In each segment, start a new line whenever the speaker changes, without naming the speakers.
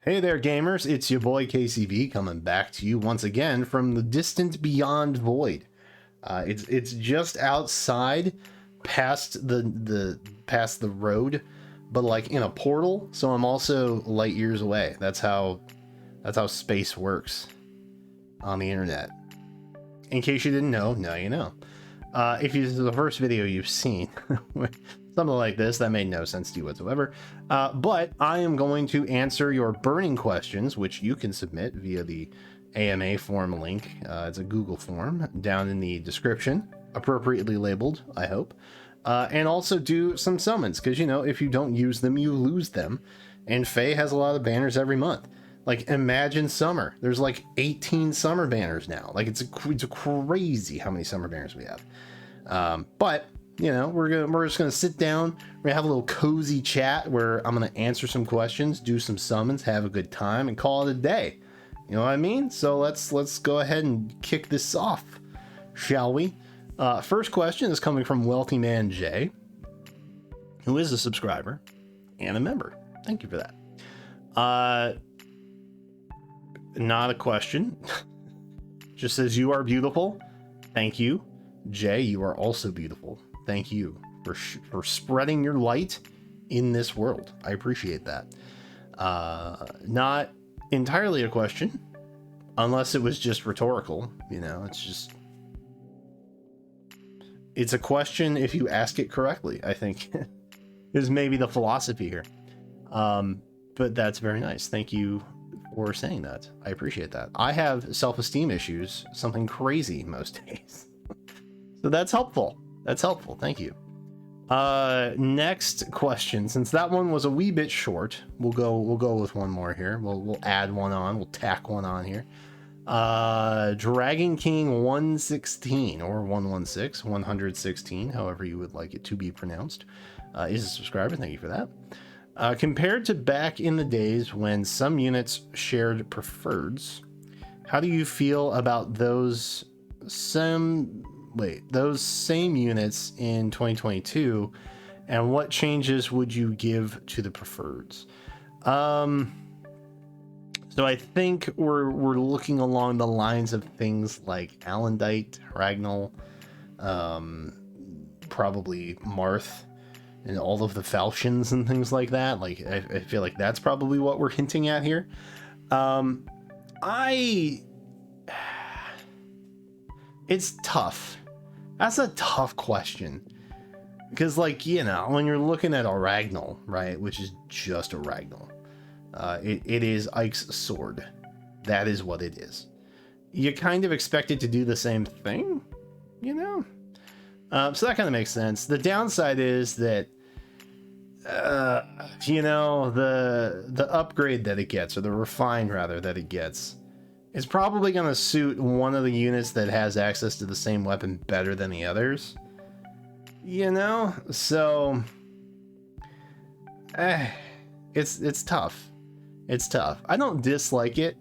Hey there, gamers. It's your boy KCB coming back to you once again from the distant beyond void. It's just outside, past the road, but like in a portal. So I'm also light years away. That's how space works on the internet. In case you didn't know, now you know. If this is the first video you've seen, something like this, that made no sense to you whatsoever. But I am going to answer your burning questions, which you can submit via the AMA form link. It's a Google form down in the description, appropriately labeled, I hope. And also do some summons, because, you know, if you don't use them, you lose them. And Faye has a lot of banners every month. Like, imagine summer. There's like 18 summer banners now. Like, it's crazy how many summer banners we have. But you know, we're just gonna sit down. We're gonna have a little cozy chat where I'm gonna answer some questions, do some summons, have a good time, and call it a day. You know what I mean? So let's go ahead and kick this off, shall we? First question is coming from Wealthy Man J, who is a subscriber and a member. Thank you for that. Not a question. Just says, you are beautiful. Thank you. Jay, you are also beautiful. Thank you for spreading your light in this world. I appreciate that. Not entirely a question, unless it was just rhetorical. You know, it's a question if you ask it correctly, I think is maybe the philosophy here. But that's very nice. Thank you for saying that. I appreciate that. I have self-esteem issues, something crazy most days. So that's helpful. That's helpful. Thank you. Next question. Since that one was a wee bit short, we'll go with one more here. We'll add one on. We'll tack one on here. Dragon King 116 or 116, however you would like it to be pronounced, is a subscriber. Thank you for that. Compared to back in the days when some units shared preferreds, how do you feel about those same units in 2022, and what changes would you give to the preferreds? So I think we're looking along the lines of things like Alendite, Ragnall, probably Marth, and all of the Falchions and things like that. Like I feel like that's probably what we're hinting at here. It's tough. That's a tough question. Because, like, you know, when you're looking at a Ragnall, right, which is just a Ragnall, it is Ike's sword. That is what it is. You kind of expect it to do the same thing, you know? So that kind of makes sense. The downside is that, you know, the upgrade that it gets, or the refined, rather, that it gets, is probably going to suit one of the units that has access to the same weapon better than the others. You know? So it's tough. It's tough. I don't dislike it,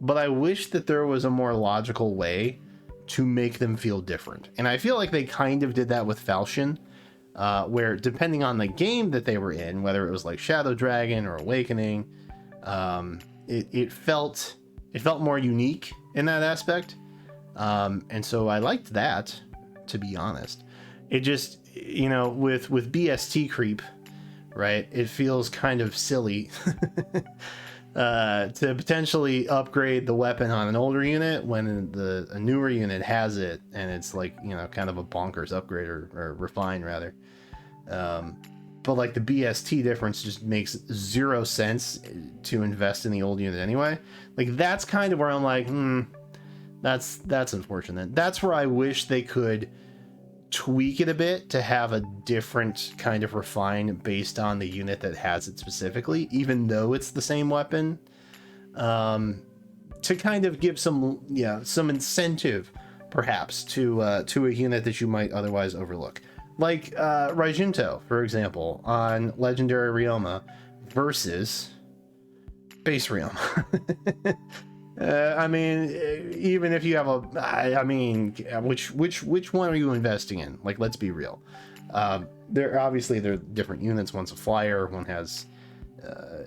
but I wish that there was a more logical way to make them feel different. And I feel like they kind of did that with Falchion, where depending on the game that they were in, whether it was like Shadow Dragon or Awakening, it felt more unique in that aspect. And so I liked that, to be honest. It just, you know, with BST creep, right, it feels kind of silly to potentially upgrade the weapon on an older unit when a newer unit has it, and it's like, you know, kind of a bonkers upgrade or refine, rather. But like the BST difference just makes zero sense to invest in the old unit anyway. Like that's kind of where I'm like, that's unfortunate. That's where I wish they could tweak it a bit to have a different kind of refine based on the unit that has it specifically, even though it's the same weapon, to kind of give some incentive perhaps to a unit that you might otherwise overlook. Like Raijinto, for example, on Legendary Ryoma versus Base Ryoma. I mean, even if you have which one are you investing in? Like, let's be real. They're different units. One's a flyer, one has,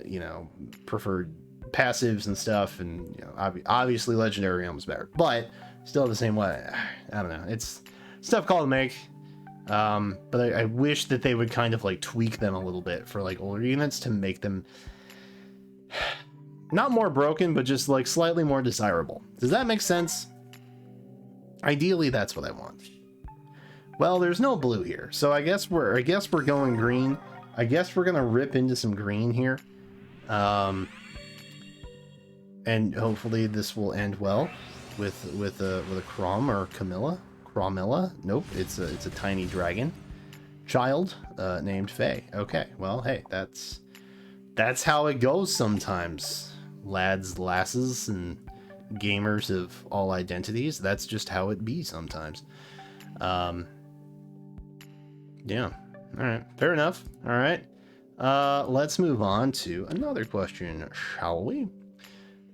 you know, preferred passives and stuff, and you know, obviously legendary almost better, but still the same way. I don't know. It's tough call to make. But I wish that they would kind of like tweak them a little bit for like older units to make them not more broken, but just like slightly more desirable. Does that make sense? Ideally, that's what I want. Well, there's no blue here, so I guess we're going green. I guess we're gonna rip into some green here, and hopefully this will end well with a Crom or Camilla. Cromilla? Nope, it's a tiny dragon child named Faye. Okay, well, hey, that's how it goes sometimes, lads, lasses, and gamers of all identities. That's just how it be sometimes. Yeah. All right. Fair enough. All right. Let's move on to another question, shall we?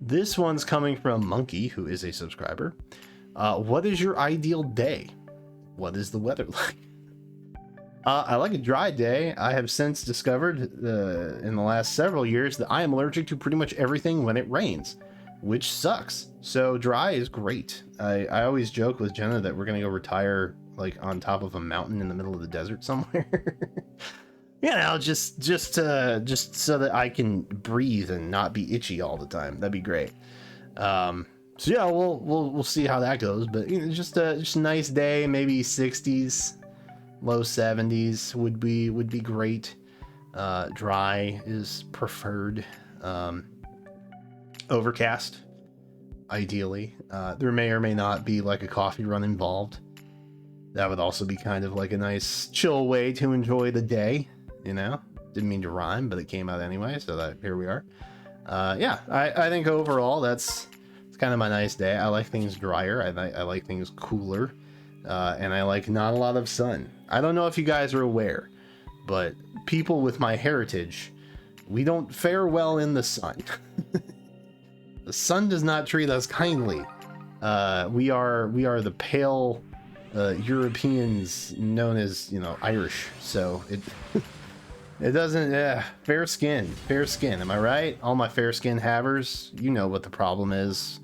This one's coming from Monkey, who is a subscriber. What is your ideal day? What is the weather like? I like a dry day. I have since discovered in the last several years that I am allergic to pretty much everything when it rains, which sucks. So dry is great. I always joke with Jenna that we're gonna go retire like on top of a mountain in the middle of the desert somewhere. You know, just so that I can breathe and not be itchy all the time. That'd be great. So yeah, we'll see how that goes. But you know, just a nice day, maybe 60s, low 70s would be great. Dry is preferred. Overcast, ideally. There may or may not be like a coffee run involved. That would also be kind of like a nice chill way to enjoy the day, you know? Didn't mean to rhyme, but it came out anyway, so that here we are. Yeah, I think overall it's kind of my nice day. I like things drier, I like things cooler, and I like not a lot of sun. I don't know if you guys are aware, but people with my heritage, we don't fare well in the sun. The sun does not treat us kindly. We are the pale Europeans known as, you know, Irish. So it doesn't. Fair skin. Am I right? All my fair skin havers, you know what the problem is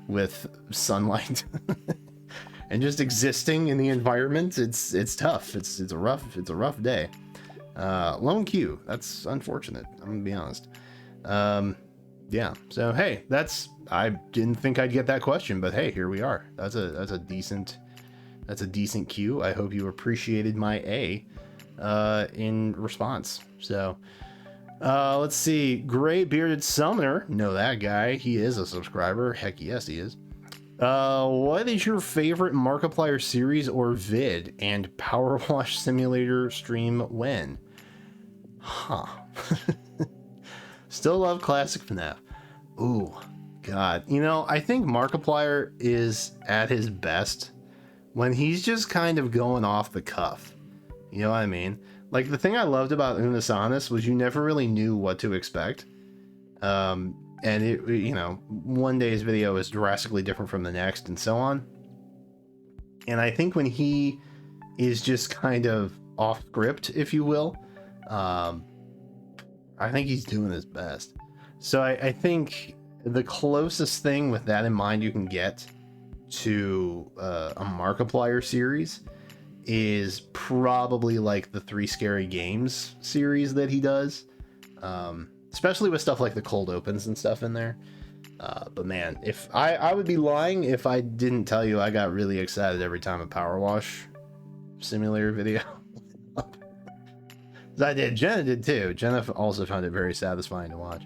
with sunlight and just existing in the environment. It's tough. It's a rough day. Lone Q. That's unfortunate. I'm gonna be honest. Yeah, so hey, I didn't think I'd get that question, but hey, here we are. That's a decent cue. I hope you appreciated my A in response. So let's see. Gray Bearded Summoner, know that guy. He is a subscriber. Heck yes, he is. What is your favorite Markiplier series or vid, and Power Wash Simulator stream when? Huh. Still love classic FNAF. Ooh, God. You know, I think Markiplier is at his best when he's just kind of going off the cuff. You know what I mean? Like, the thing I loved about Unisonus was you never really knew what to expect. And it, you know, one day's video is drastically different from the next and so on. And I think when he is just kind of off script, if you will, I think he's doing his best. So I think the closest thing with that in mind you can get to a Markiplier series is probably like the 3 Scary Games series that he does, especially with stuff like the cold opens and stuff in there. But man, if I would be lying if I didn't tell you I got really excited every time a Power Wash Simulator video. I did. Jenna did too. Jenna also found it very satisfying to watch.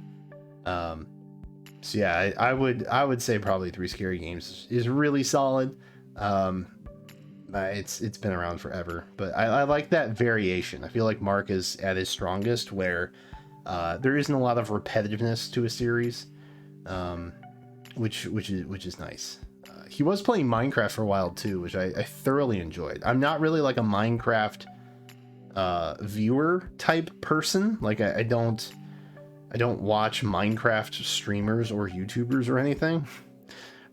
So yeah, I would say probably 3 Scary Games is really solid. It's been around forever, but I like that variation. I feel like Mark is at his strongest where there isn't a lot of repetitiveness to a series, which is nice. He was playing Minecraft for a while too, which I thoroughly enjoyed. I'm not really like a Minecraft viewer type person. Like I don't watch Minecraft streamers or YouTubers or anything,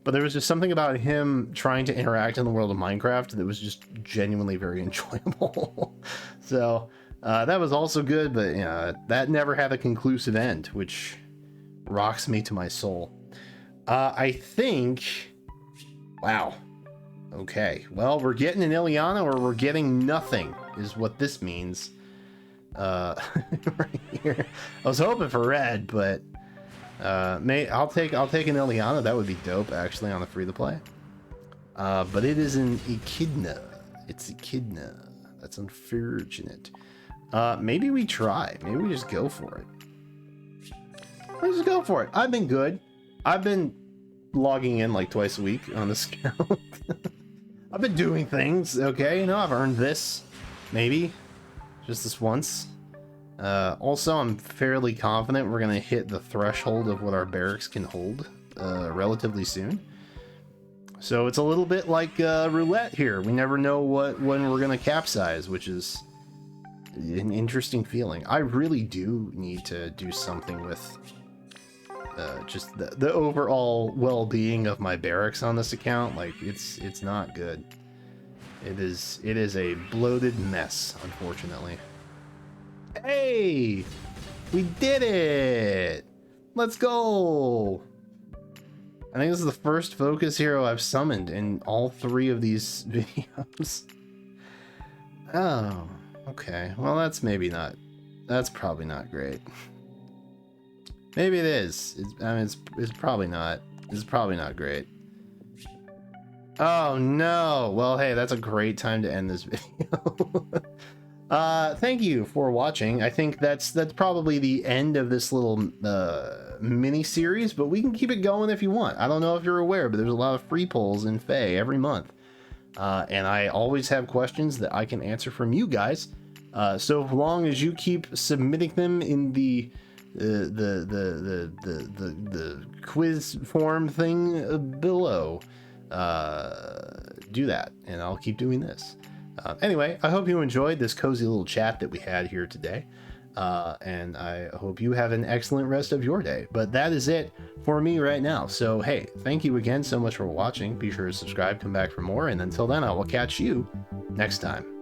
but there was just something about him trying to interact in the world of Minecraft that was just genuinely very enjoyable. So that was also good, but you know, that never had a conclusive end, which rocks me to my soul. I think... Wow. Okay. Well, we're getting an Ileana or we're getting nothing, is what this means. Right here. I was hoping for red, but... I'll take an Ileana. That would be dope, actually, on the free-to-play. But it is an Echidna. It's Echidna. That's unfortunate. Maybe we try. Maybe we just go for it. Let's just go for it. I've been good. I've been logging in like twice a week on this account. I've been doing things, okay? You know, I've earned this. Maybe. Just this once. Also, I'm fairly confident we're going to hit the threshold of what our barracks can hold relatively soon. So it's a little bit like roulette here. We never know when we're going to capsize, which is an interesting feeling. I really do need to do something with just the overall well-being of my barracks on this account. Like, it's not good. It is a bloated mess, unfortunately. Hey! We did it! Let's go! I think this is the first focus hero I've summoned in all 3 of these videos. Oh, okay. Well, that's probably not great. Maybe it is. It's probably not. It's probably not great. Oh no! Well, hey, that's a great time to end this video. Thank you for watching. I think that's probably the end of this little mini series, but we can keep it going if you want. I don't know if you're aware, but there's a lot of free polls in Fae every month, and I always have questions that I can answer from you guys. So as long as you keep submitting them in the quiz form thing below, do that, and I'll keep doing this. Anyway, I hope you enjoyed this cozy little chat that we had here today, and I hope you have an excellent rest of your day. But that is it for me right now. So hey, thank you again so much for watching. Be sure to subscribe, come back for more, and until then, I will catch you next time.